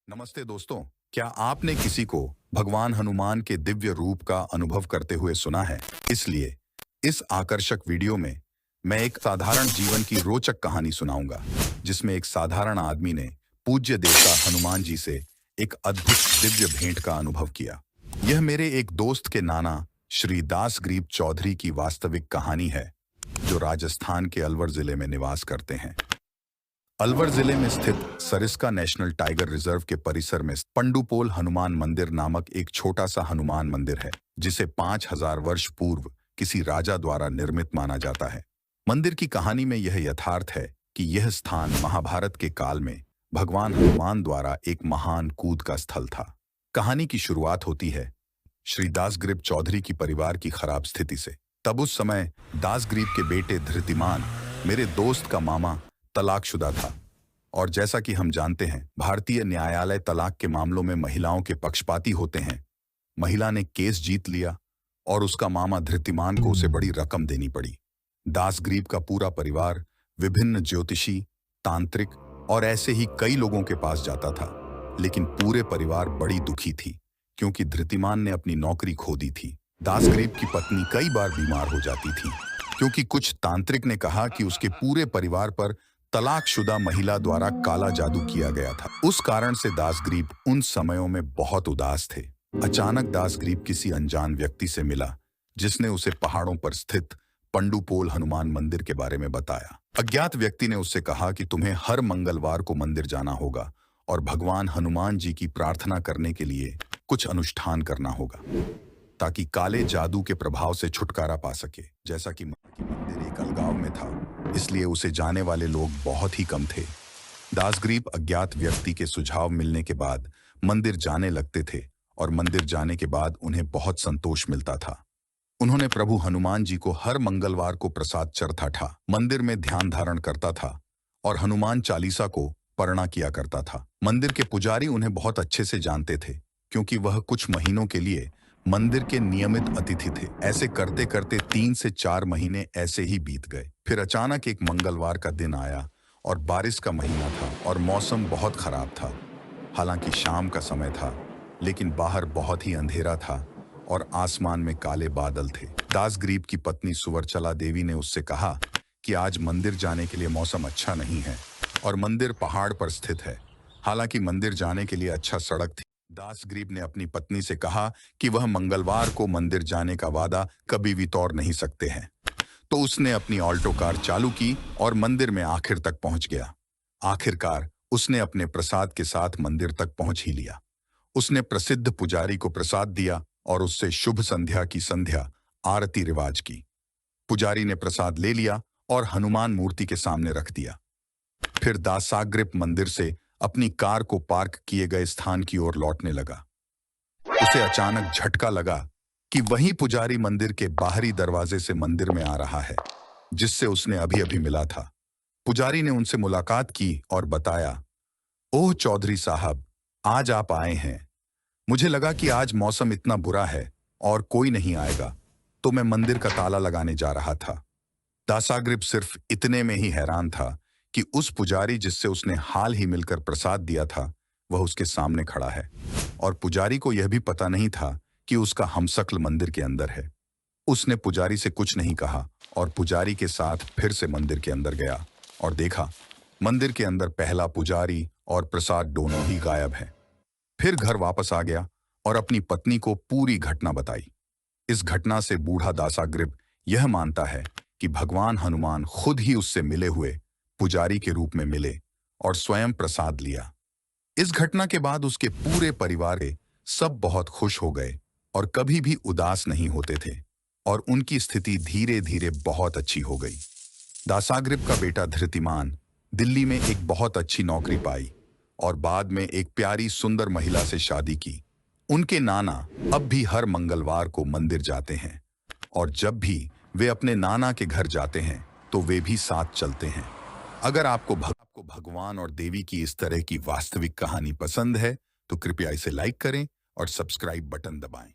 नमस्ते दोस्तों। क्या आपने किसी को भगवान हनुमान के दिव्य रूप का अनुभव करते हुए सुना है? इसलिए इस आकर्षक वीडियो में मैं एक साधारण जीवन की रोचक कहानी सुनाऊंगा, जिसमें एक साधारण आदमी ने पूज्य देवता हनुमान जी से एक अद्भुत दिव्य भेंट का अनुभव किया। यह मेरे एक दोस्त के नाना श्री दासग्रीब चौधरी की वास्तविक कहानी है, जो राजस्थान के अलवर जिले में निवास करते हैं। अलवर जिले में स्थित सरिस्का नेशनल टाइगर रिजर्व के परिसर में पंडुपोल हनुमान मंदिर नामक एक छोटा सा हनुमान मंदिर है, जिसे 5000 वर्ष पूर्व किसी राजा द्वारा निर्मित माना जाता है। मंदिर की कहानी में यह यथार्थ है कि यह स्थान महाभारत के काल में भगवान हनुमान द्वारा एक महान कूद का स्थल था। कहानी की शुरुआत होती है श्री दासग्रीब चौधरी की परिवार की खराब स्थिति से। तब उस समय दासग्रीब के बेटे धृतिमान, मेरे दोस्त का मामा, तलाकशुदा था, और जैसा कि हम जानते हैं, भारतीय न्यायालय तलाक के मामलों में महिलाओं के पक्षपाती होते हैं। महिला ने केस जीत लिया और उसका मामा धृतिमान को उसे बड़ी रकम देनी पड़ी। दासग्रीब का पूरा परिवार विभिन्न ज्योतिषी, तांत्रिक और ऐसे ही कई लोगों के पास जाता था, लेकिन पूरे परिवार बड़ी दुखी थी, क्योंकि धृतिमान ने अपनी नौकरी खो दी थी। दासग्रीब की पत्नी कई बार बीमार हो जाती थी, क्योंकि कुछ तांत्रिक ने कहा कि उसके पूरे परिवार पर तलाकशुदा महिला द्वारा काला जादू किया गया था। उस कारण से दासग्रीब उन समयों में बहुत उदास थे। अचानक दासग्रीब किसी अनजान व्यक्ति से मिला, जिसने उसे पहाड़ों पर स्थित पंडुपोल हनुमान मंदिर के बारे में बताया। अज्ञात व्यक्ति ने उससे कहा कि तुम्हें हर मंगलवार को मंदिर जाना होगा और भगवान हनुमान जी की प्रार्थना करने के लिए कुछ अनुष्ठान करना होगा, ताकि काले जादू के प्रभाव से छुटकारा पा सके। जैसा कि मंदिर एक अलगाव में था, इसलिए उसे जाने वाले लोग बहुत ही कम थे। दासग्रीब अज्ञात व्यक्ति के सुझाव मिलने के बाद मंदिर जाने लगते थे, और मंदिर जाने के बाद उन्हें बहुत संतोष मिलता था। उन्होंने प्रभु हनुमान जी को हर मंगलवार को प्रसाद चढ़ता था, मंदिर में ध्यान धारण करता था और हनुमान चालीसा को पढ़ना किया करता था। मंदिर के पुजारी उन्हें बहुत अच्छे से जानते थे, क्योंकि वह कुछ महीनों के लिए मंदिर के नियमित अतिथि थे। ऐसे करते करते 3 से 4 महीने ऐसे ही बीत गए। फिर अचानक एक मंगलवार का दिन आया और बारिश का महीना था और मौसम बहुत खराब था। हालांकि शाम का समय था, लेकिन बाहर बहुत ही अंधेरा था और आसमान में काले बादल थे। दासग्रीब की पत्नी सुवर्चला देवी ने उससे कहा कि आज मंदिर जाने के लिए मौसम अच्छा नहीं है और मंदिर पहाड़ पर स्थित है। हालांकि मंदिर जाने के लिए अच्छा सड़क थी। दासग्रीब ने अपनी पत्नी से कहा कि वह मंगलवार को मंदिर जाने का वादा कभी भी तोड़ नहीं सकते हैं। तो उसने अपनी ऑल्टो कार चालू की और मंदिर में आखिर तक पहुंच गया। आखिरकार उसने अपने प्रसाद के साथ मंदिर तक पहुंच ही लिया। उसने प्रसिद्ध पुजारी को प्रसाद दिया और उससे शुभ संध्या की संध्या आरती रिवाज की। पुजारी ने प्रसाद ले लिया और हनुमान मूर्ति के सामने रख दिया। फिर दासाग्रीब मंदिर से अपनी कार को पार्क किए गए स्थान की ओर लौटने लगा। उसे अचानक झटका लगा कि वही पुजारी मंदिर के बाहरी दरवाजे से मंदिर में आ रहा है, जिससे उसने अभी अभी मिला था। पुजारी ने उनसे मुलाकात की और बताया, ओह चौधरी साहब, आज आप आए हैं। मुझे लगा कि आज मौसम इतना बुरा है और कोई नहीं आएगा, तो मैं मंदिर का ताला लगाने जा रहा था। दासाग्रीब सिर्फ इतने में ही हैरान था कि उस पुजारी जिससे उसने हाल ही मिलकर प्रसाद दिया था, वह उसके सामने खड़ा है, और पुजारी को यह भी पता नहीं था कि उसका हमशक्ल मंदिर के अंदर है। उसने पुजारी से कुछ नहीं कहा और पुजारी के साथ फिर से मंदिर के अंदर गया और देखा मंदिर के अंदर पहला पुजारी और प्रसाद दोनों ही गायब हैं। फिर घर वापस आ गया और अपनी पत्नी को पूरी घटना बताई। इस घटना से बूढ़ा दासाग्रीब यह मानता है कि भगवान हनुमान खुद ही उससे मिले हुए पुजारी के रूप में मिले और स्वयं प्रसाद लिया। इस घटना के बाद उसके पूरे परिवार के सब बहुत खुश हो गए और कभी भी उदास नहीं होते थे, और उनकी स्थिति धीरे धीरे बहुत अच्छी हो गई। दासाग्रीब का बेटा धृतिमान दिल्ली में एक बहुत अच्छी नौकरी पाई और बाद में एक प्यारी सुंदर महिला से शादी की। उनके नाना अब भी हर मंगलवार को मंदिर जाते हैं, और जब भी वे अपने नाना के घर जाते हैं तो वे भी साथ चलते हैं। अगर आपको भगवान और देवी की इस तरह की वास्तविक कहानी पसंद है, तो कृपया इसे लाइक करें और सब्सक्राइब बटन दबाएं।